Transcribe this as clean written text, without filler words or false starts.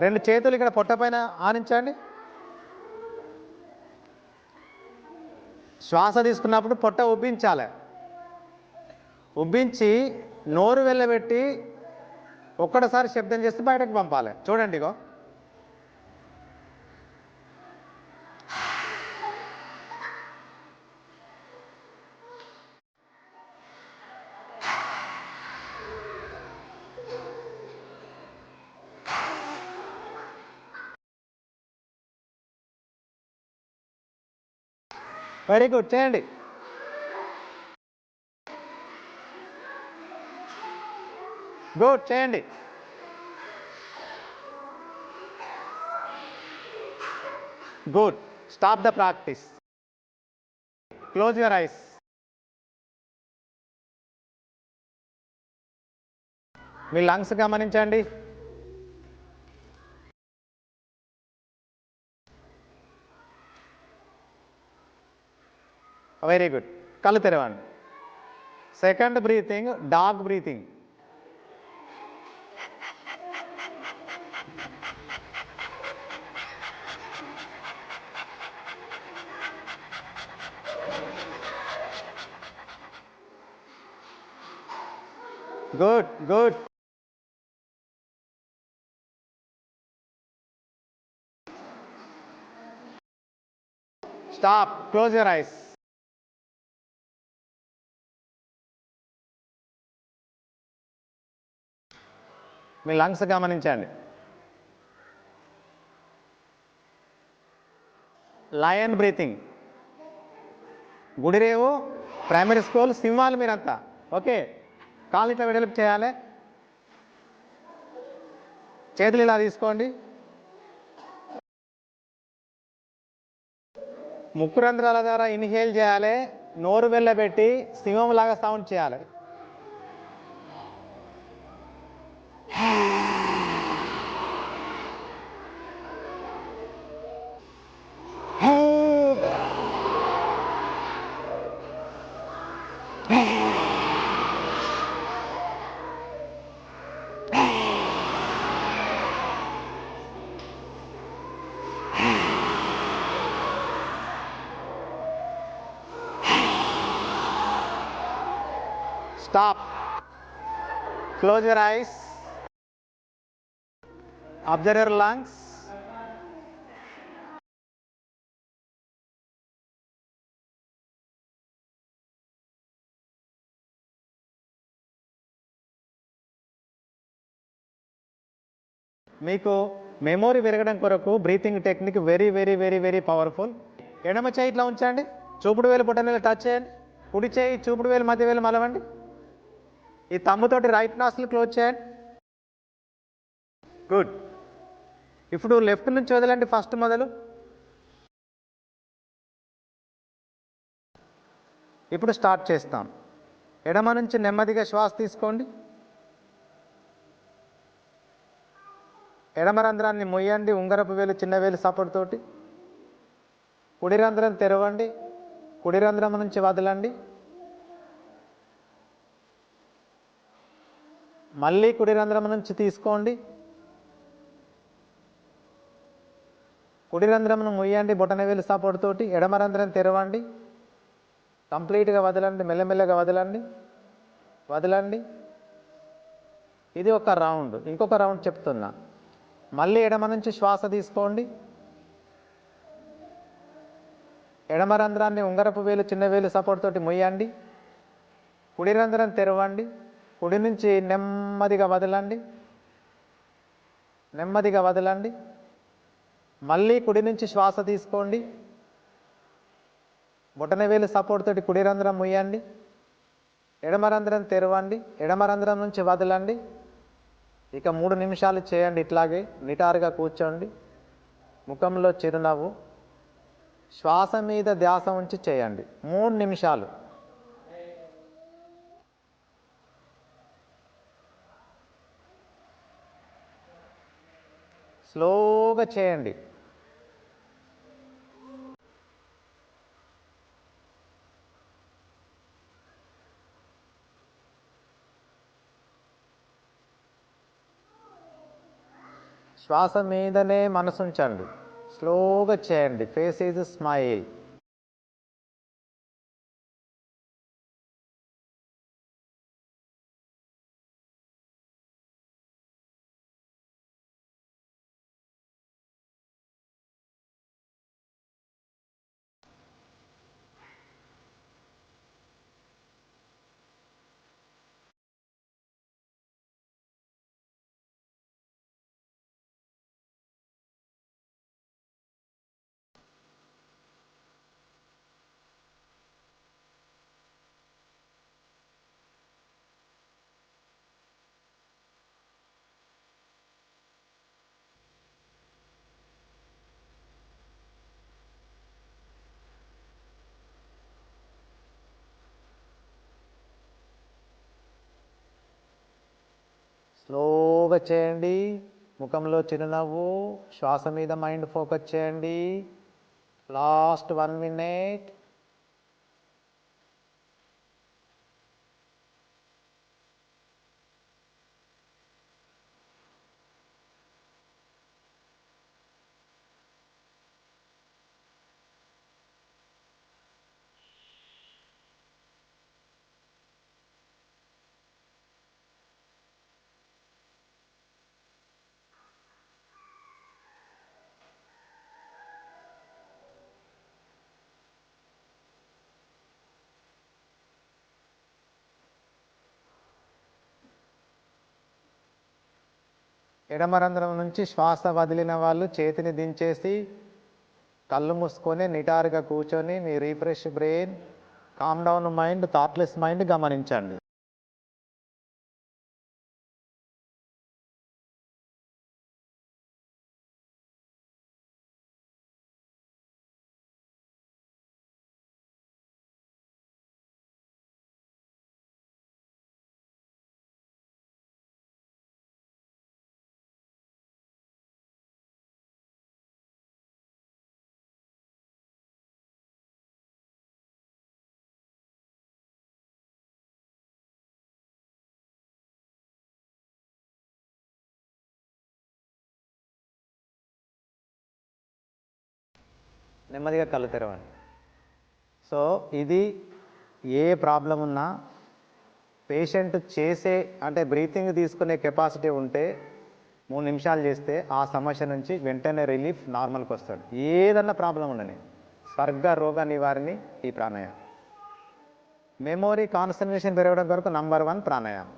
రెండు చేతులు ఇక్కడ పొట్ట పైన ఆనించండి. శ్వాస తీసుకున్నప్పుడు పొట్ట ఉబ్బించాలి. ఉబ్బించి నోరు వెళ్ళబెట్టి ఒక్కటిసారి శబ్దం చేస్తే బయటకు పంపాలి. చూడండి, ఇగో వెరీ గుడ్. చేయండి. గుడ్. చేయండి. Good. Stop the practice. Close your eyes. మీ లంగ్స్ గమనించండి. Very good. కళ్ళు తెరవండి. Second breathing dog breathing. Good. Good. Stop. Close your eyes. మీ లంగ్స్ గమనించండి. Lion breathing. Gudirevu primary school సింహాలు మీరంతా. ఓకే, కాళ్ళు ఇట్లా వెడల్పు చేయాలి. చేతులు ఇలా తీసుకోండి. ముక్కు రంధ్రాల ద్వారా ఇన్హేల్ చేయాలి. నోరు వెళ్ళబెట్టి సింహం లాగా సౌండ్ చేయాలి. Stop. Close your eyes. Observe your lungs. మీకు మెమొరీ పెరగడం కొరకు breathing technique very very very very powerful. ఎడమ చేయి ఇట్లా ఉంచండి. చూపుడు వేలు బొటనవేలు టచ్ చేయండి. కుడి చేయి చూపుడు వేలు మధ్య వేలు మలవండి. ఈ తమ్ముతోటి రైట్ నాస్ట్రిల్ క్లోజ్ చేయండి. గుడ్. ఇప్పుడు లెఫ్ట్ నుంచి వదలండి. ఫస్ట్ మొదలు. ఇప్పుడు స్టార్ట్ చేస్తాం. ఎడమ నుంచి నెమ్మదిగా శ్వాస తీసుకోండి. ఎడమ రంధ్రాన్ని మొయ్యండి. ఉంగరపు వేలు చిన్న వేలు సపోర్ట్ తోటి. కుడి రంధ్రం తెరవండి. కుడి రంధ్రం నుంచి వదలండి. మళ్ళీ కుడి రంధ్రం నుంచి తీసుకోండి. కుడి రంధ్రమును మొయ్యండి బొటనవేలు సపోర్ట్ తోటి. ఎడమ రంధ్రం తెరవండి. కంప్లీట్గా వదలండి. మెల్లమెల్లగా వదలండి. వదలండి. ఇది ఒక రౌండ్. ఇంకొక రౌండ్ చెప్తున్నా. మళ్ళీ ఎడమ నుంచి శ్వాస తీసుకోండి. ఎడమ రంధ్రాన్ని ఉంగరపు వేలు చిన్న వేలు సపోర్ట్ తోటి మొయ్యండి. కుడి రంధ్రం తెరవండి. కుడి నుంచి నెమ్మదిగా వదలండి. నెమ్మదిగా వదలండి. మళ్ళీ కుడి నుంచి శ్వాస తీసుకోండి. బొటనవేలు సపోర్ట్ తోటి కుడి రంధ్రం ముయ్యండి. ఎడమ రంధ్రం తెరవండి. ఎడమ రంధ్రం నుంచి వదలండి. ఇక 3 నిమిషాలు చేయండి. ఇట్లాగే నిటారుగా కూర్చోండి. ముఖంలో చిరునవ్వు. శ్వాస మీద ధ్యాస ఉంచి చేయండి. 3 నిమిషాలు. స్లోగా చేయండి. శ్వాస మీదనే మనసు ఉంచండి. స్లోగా చేయండి. Face is smile. స్లోగా చేయండి. ముఖంలో చిరునవ్వు. శ్వాస మీద మైండ్ ఫోకస్ చేయండి. Last 1 minute. ఎడమ రంధ్రం నుంచి శ్వాస వదిలిన వాళ్ళు చేతిని దించేసి కళ్ళు మూసుకొని నిటారుగా కూర్చొని మీ refresh brain, calm down mind, thoughtless mind గమనించండి. నెమ్మదిగా కళ్ళు తెరవండి. సో ఇది ఏ ప్రాబ్లం ఉన్నా పేషెంట్ చేసే అంటే బ్రీతింగ్ తీసుకునే కెపాసిటీ ఉంటే 3 నిమిషాలు చేస్తే ఆ సమస్య నుంచి వెంటనే రిలీఫ్ నార్మల్కి వస్తాడు. ఏదన్నా ప్రాబ్లం ఉండని. స్వర్గ రోగ నివారణి ఈ ప్రాణాయామం. మెమొరీ కాన్సన్ట్రేషన్ పెరగడం కొరకు నంబర్ 1 ప్రాణాయామం.